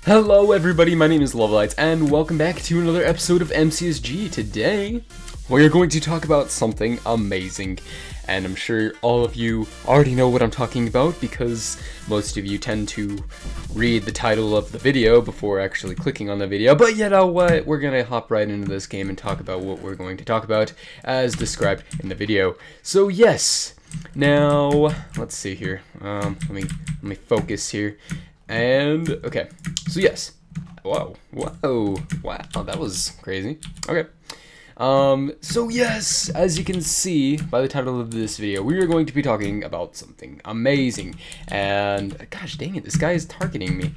Hello everybody, my name is Lovelights, and welcome back to another episode of MCSG. Today, we're going to talk about something amazing, and I'm sure all of you already know what I'm talking about because most of you tend to read the title of the video before actually clicking on the video, but you know what, we're gonna hop right into this game and talk about what we're going to talk about as described in the video. So yes, now, let's see here, let me focus here. And, okay, so yes, wow, that was crazy, okay, so yes, as you can see by the title of this video, we are going to be talking about something amazing, and, gosh dang it, this guy is targeting me.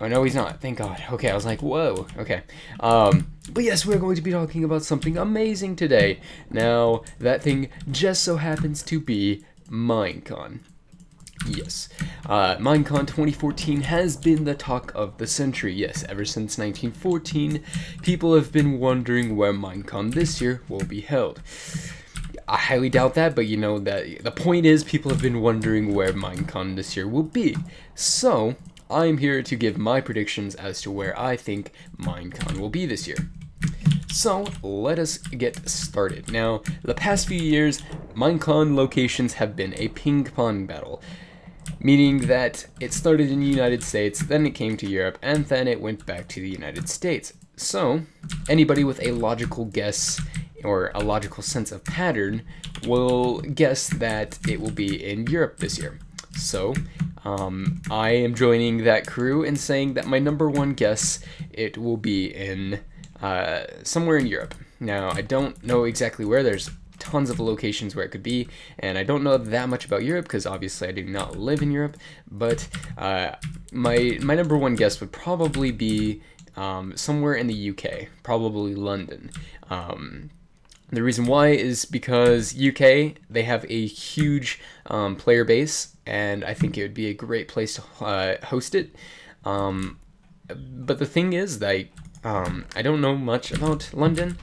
Oh, no, he's not, thank God. Okay, I was like, whoa, okay, but yes, we're going to be talking about something amazing today. Now, that thing just so happens to be Minecon. Yes, Minecon 2014 has been the talk of the century. Yes, ever since 1914, people have been wondering where Minecon this year will be held. I highly doubt that, but you know that the point is people have been wondering where Minecon this year will be. So, I'm here to give my predictions as to where I think Minecon will be this year. So, let us get started. Now, the past few years, Minecon locations have been a ping-pong battle, meaning that it started in the United States, then it came to Europe, and then it went back to the United States. So, anybody with a logical guess or a logical sense of pattern will guess that it will be in Europe this year. So, I am joining that crew in saying that my number one guess, it will be in somewhere in Europe. Now, I don't know exactly where. There's tons of locations where it could be, and I don't know that much about Europe because obviously I do not live in Europe, but my number one guess would probably be somewhere in the UK, probably London. The reason why is because UK, they have a huge player base, and I think it would be a great place to host it. But the thing is that I don't know much about London,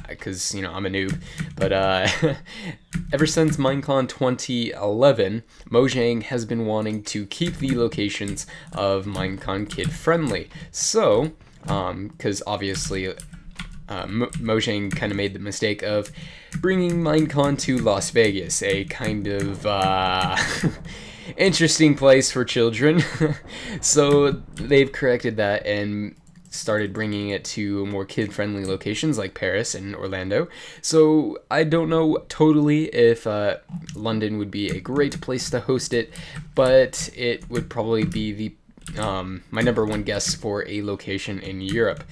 because, you know, I'm a noob, but ever since Minecon 2011, Mojang has been wanting to keep the locations of Minecon kid-friendly. So, because obviously Mojang kind of made the mistake of bringing Minecon to Las Vegas, a kind of interesting place for children. So they've corrected that and started bringing it to more kid-friendly locations like Paris and Orlando. So I don't know totally if London would be a great place to host it, but it would probably be the my number one guess for a location in Europe.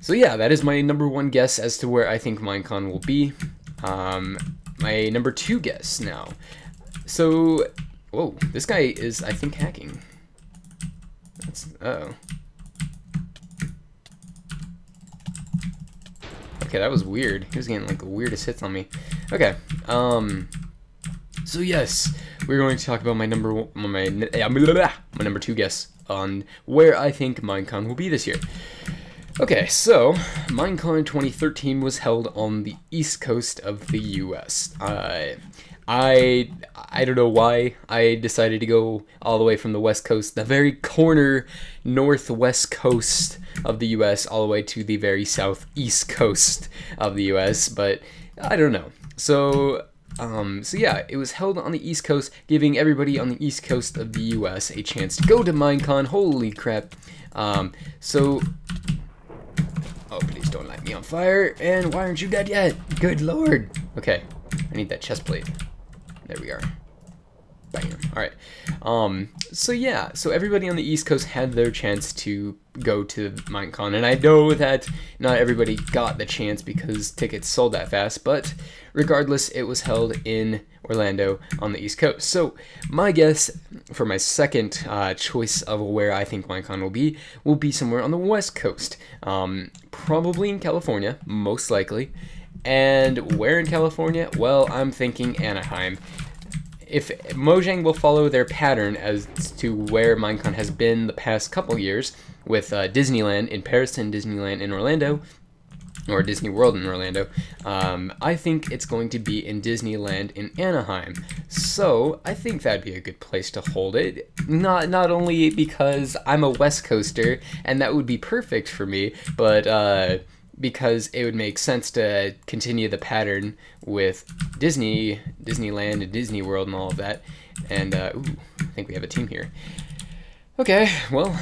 So yeah, that is my number one guess as to where I think Minecon will be. My number two guess now. So, whoa, this guy is, I think, hacking. That's, uh-oh. Okay, that was weird. He was getting like the weirdest hits on me. Okay, so yes, we're going to talk about my number two guess on where I think Minecon will be this year. Okay, so Minecon 2013 was held on the East Coast of the U.S. I don't know why I decided to go all the way from the West Coast, the very corner northwest coast of the US, all the way to the very southeast coast of the US, but I don't know. So yeah, it was held on the East Coast, giving everybody on the East Coast of the US a chance to go to Minecon. Holy crap. So, oh, please don't light me on fire, and why aren't you dead yet? Good lord. Okay, I need that chest plate. There we are. Bam. Alright. So yeah, so everybody on the East Coast had their chance to go to Minecon, and I know that not everybody got the chance because tickets sold that fast, but regardless, it was held in Orlando on the East Coast. So my guess for my second choice of where I think Minecon will be somewhere on the West Coast. Probably in California, most likely. And where in California? Well, I'm thinking Anaheim. If Mojang will follow their pattern as to where Minecon has been the past couple years, with Disneyland in Paris and Disneyland in Orlando, or Disney World in Orlando. I think it's going to be in Disneyland in Anaheim. So I think that'd be a good place to hold it. Not only because I'm a West Coaster and that would be perfect for me, but because it would make sense to continue the pattern with Disneyland and Disney World and all of that. And ooh, I think we have a team here. Okay, well,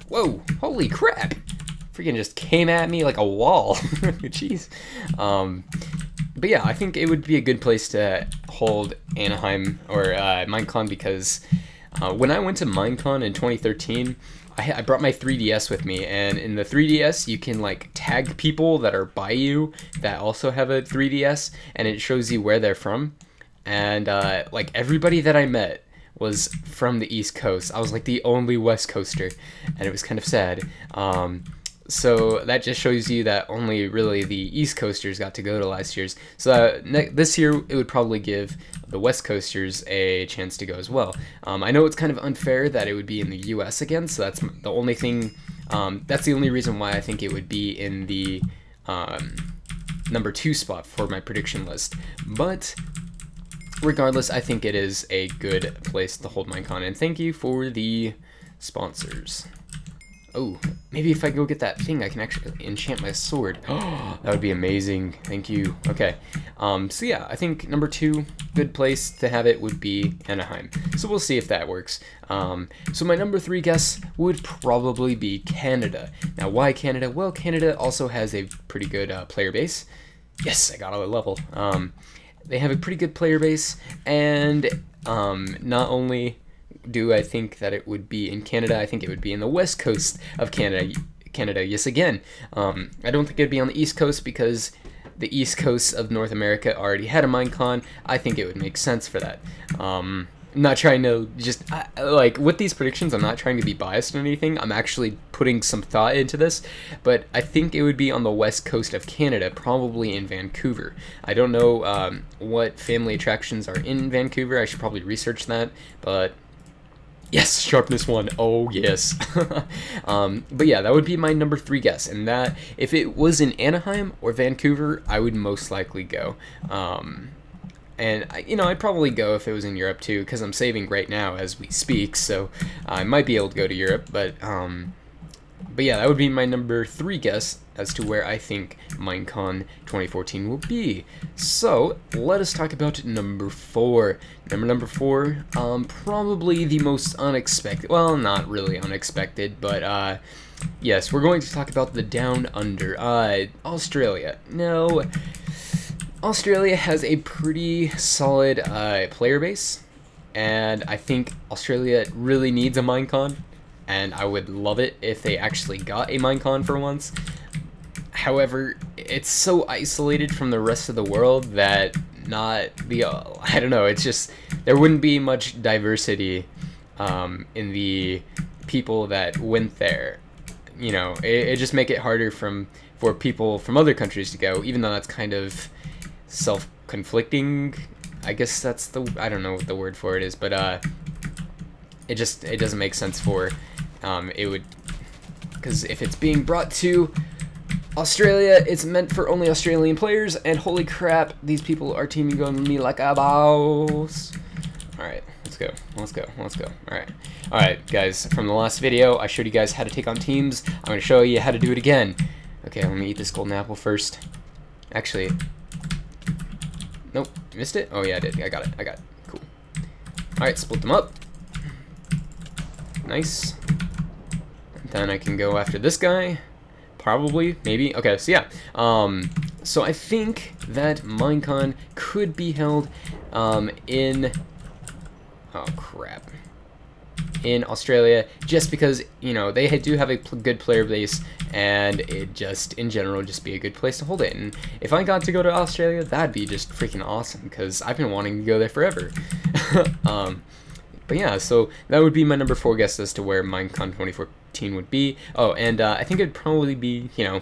whoa, holy crap! Freaking just came at me like a wall. Jeez. But yeah, I think it would be a good place to hold Anaheim or Minecon, because when I went to Minecon in 2013, I brought my 3DS with me, and in the 3DS you can like tag people that are by you that also have a 3DS, and it shows you where they're from. And like everybody that I met was from the East Coast. I was like the only West Coaster, and it was kind of sad. So that just shows you that only really the East Coasters got to go to last year's. So this year it would probably give the West Coasters a chance to go as well. I know it's kind of unfair that it would be in the US again, so that's the only thing, that's the only reason why I think it would be in the number 2 spot for my prediction list. But regardless, I think it is a good place to hold Minecon, and thank you for the sponsors. Oh, maybe if I go get that thing, I can actually enchant my sword. Oh, that would be amazing. Thank you. Okay. So yeah, I think number 2, good place to have it would be Anaheim. So we'll see if that works. So my number 3 guess would probably be Canada. Now, why Canada? Well, Canada also has a pretty good player base. Yes, I got a level. They have a pretty good player base, and not only do I think that it would be in Canada, I think it would be in the west coast of Canada. Yes, again. I don't think it'd be on the east coast because the east coast of North America already had a Minecon. I think it would make sense for that. I'm not trying to just, like, with these predictions, I'm not trying to be biased or anything. I'm actually putting some thought into this, but I think it would be on the west coast of Canada, probably in Vancouver. I don't know what family attractions are in Vancouver. I should probably research that, but yes, sharpness 1. Oh, yes. But yeah, that would be my number 3 guess. And that, if it was in Anaheim or Vancouver, I would most likely go. And, you know, I'd probably go if it was in Europe too, because I'm saving right now as we speak. So I might be able to go to Europe. But yeah, that would be my number 3 guess as to where I think Minecon 2014 will be. So let us talk about number 4. Number 4, probably the most unexpected. Well, not really unexpected, but yes, we're going to talk about the Down Under, Australia. Now, Australia has a pretty solid player base, and I think Australia really needs a Minecon, and I would love it if they actually got a Minecon for once. However, it's so isolated from the rest of the world that I don't know, it's just, there wouldn't be much diversity in the people that went there. You know, it just make it harder for people from other countries to go, even though that's kind of self-conflicting. I guess that's I don't know what the word for it is, but it doesn't make sense for it would, because if it's being brought to Australia, it's meant for only Australian players, and holy crap, these people are teaming on me like a boss. Alright, let's go. Alright, guys, from the last video, I showed you guys how to take on teams. I'm going to show you how to do it again. Okay, let me eat this golden apple first. Actually, nope, missed it? Oh yeah, I did. I got it. Cool. Alright, split them up. Nice. And then I can go after this guy. Probably, maybe. Okay, so yeah. So I think that Minecon could be held in... Oh, crap. In Australia, just because, you know, they do have a good player base, and it just, in general, just be a good place to hold it. And if I got to go to Australia, that'd be just freaking awesome, because I've been wanting to go there forever. But yeah, so that would be my number 4 guess as to where Minecon 2014 would be. Oh, and I think it'd probably be, you know,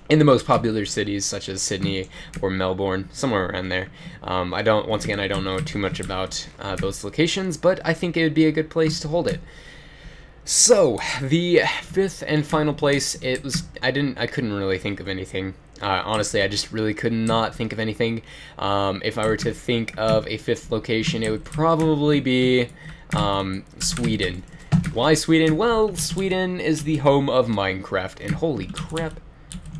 in the most popular cities such as Sydney or Melbourne, somewhere around there. Once again, I don't know too much about those locations, but I think it would be a good place to hold it. So the fifth and final place, I couldn't really think of anything. Honestly, I just really could not think of anything. If I were to think of a fifth location, it would probably be Sweden. Why Sweden? Well, Sweden is the home of Minecraft, and holy crap.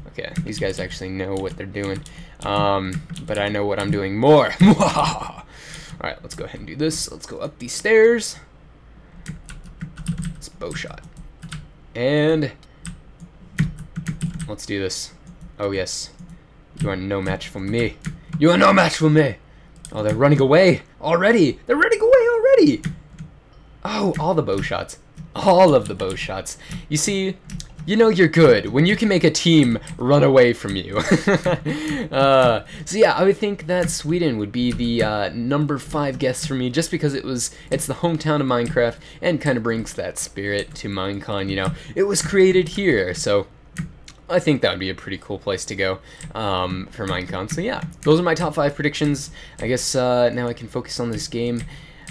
Okay, these guys actually know what they're doing. But I know what I'm doing more. Alright, let's go ahead and do this. Let's go up these stairs. It's bow shot. And let's do this. Oh yes. You are no match for me. You are no match for me. Oh, they're running away already. They're running away already. Oh, all the bow shots. All of the bow shots. You see, you know you're good when you can make a team run away from you. So yeah, I would think that Sweden would be the number 5 guess for me, just because it's the hometown of Minecraft and kind of brings that spirit to Minecon. You know, it was created here, so I think that would be a pretty cool place to go for Minecon. So yeah, those are my top 5 predictions. I guess now I can focus on this game.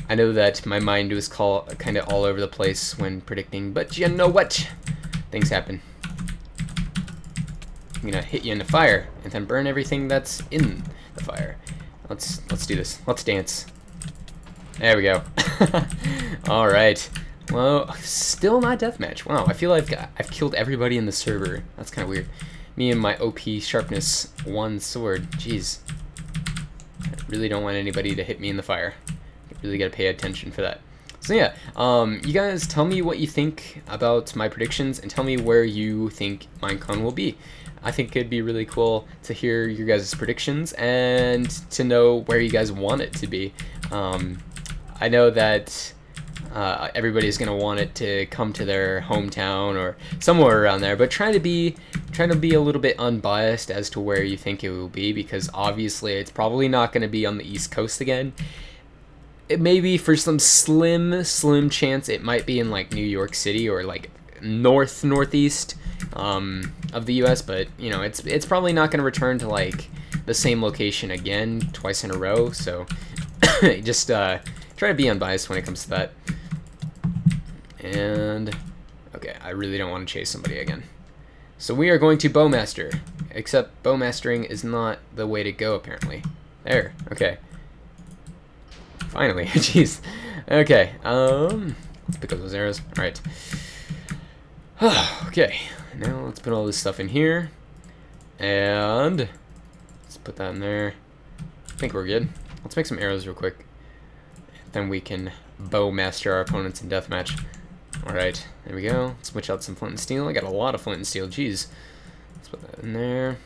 I know that my mind was kind of all over the place when predicting, but you know what? Things happen. I'm gonna hit you in the fire and then burn everything that's in the fire. Let's do this. Let's dance. There we go. All right. Well, still not deathmatch. Wow, I feel like I've killed everybody in the server. That's kind of weird. Me and my OP sharpness 1 sword. Jeez. I really don't want anybody to hit me in the fire. I really gotta pay attention for that. So yeah, you guys tell me what you think about my predictions and tell me where you think Minecon will be. I think it'd be really cool to hear your guys' predictions and to know where you guys want it to be. I know that everybody's gonna want it to come to their hometown or somewhere around there, but try to be a little bit unbiased as to where you think it will be, because obviously it's probably not gonna be on the East Coast again. It may be, for some slim chance, it might be in like New York City or like northeast of the US, but you know, it's probably not going to return to like the same location again twice in a row. So just try to be unbiased when it comes to that. And okay, I really don't want to chase somebody again. So we are going to Bowmaster, except Bowmastering is not the way to go apparently. There, okay. Finally, jeez. Okay, let's pick up those arrows. Alright. Okay, now let's put all this stuff in here. And let's put that in there. I think we're good. Let's make some arrows real quick. Then we can Bowmaster our opponents in deathmatch. Alright, there we go. Switch out some flint and steel. I got a lot of flint and steel, jeez. Let's put that in there.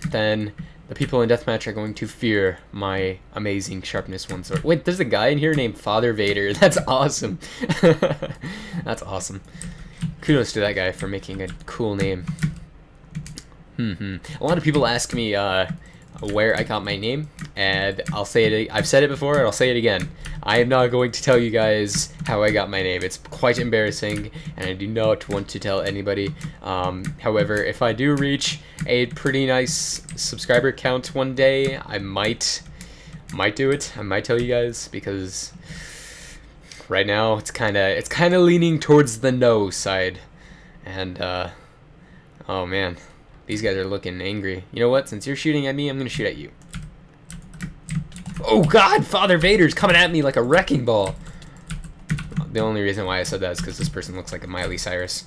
And then the people in deathmatch are going to fear my amazing sharpness 1 sword. Wait, there's a guy in here named Father Vader. That's awesome. That's awesome. Kudos to that guy for making a cool name. A lot of people ask me where I got my name, and I'll say it. I've said it before, and I'll say it again. I am not going to tell you guys how I got my name. It's quite embarrassing, and I do not want to tell anybody. However, if I do reach a pretty nice subscriber count one day, I might do it. I might tell you guys, because right now it's kind of leaning towards the no side, and oh man. These guys are looking angry. You know what? Since you're shooting at me, I'm going to shoot at you. Oh god! Father Vader's coming at me like a wrecking ball. The only reason why I said that is because this person looks like a Miley Cyrus.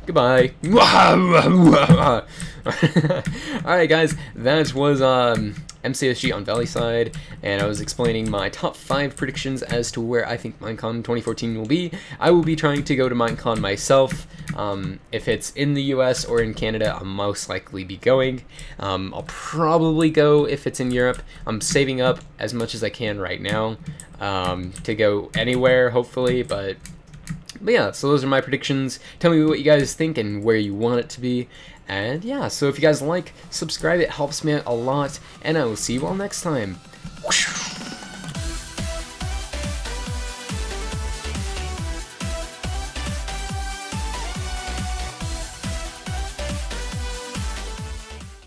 Goodbye. Alright guys, that was MCSG on Valley Side, and I was explaining my top 5 predictions as to where I think Minecon 2014 will be. I will be trying to go to Minecon myself. If it's in the US or in Canada, I'll most likely be going. I'll probably go if it's in Europe. I'm saving up as much as I can right now to go anywhere, hopefully, but yeah, so those are my predictions. Tell me what you guys think and where you want it to be. And yeah, so if you guys like, subscribe, it helps me out a lot, and I will see you all next time.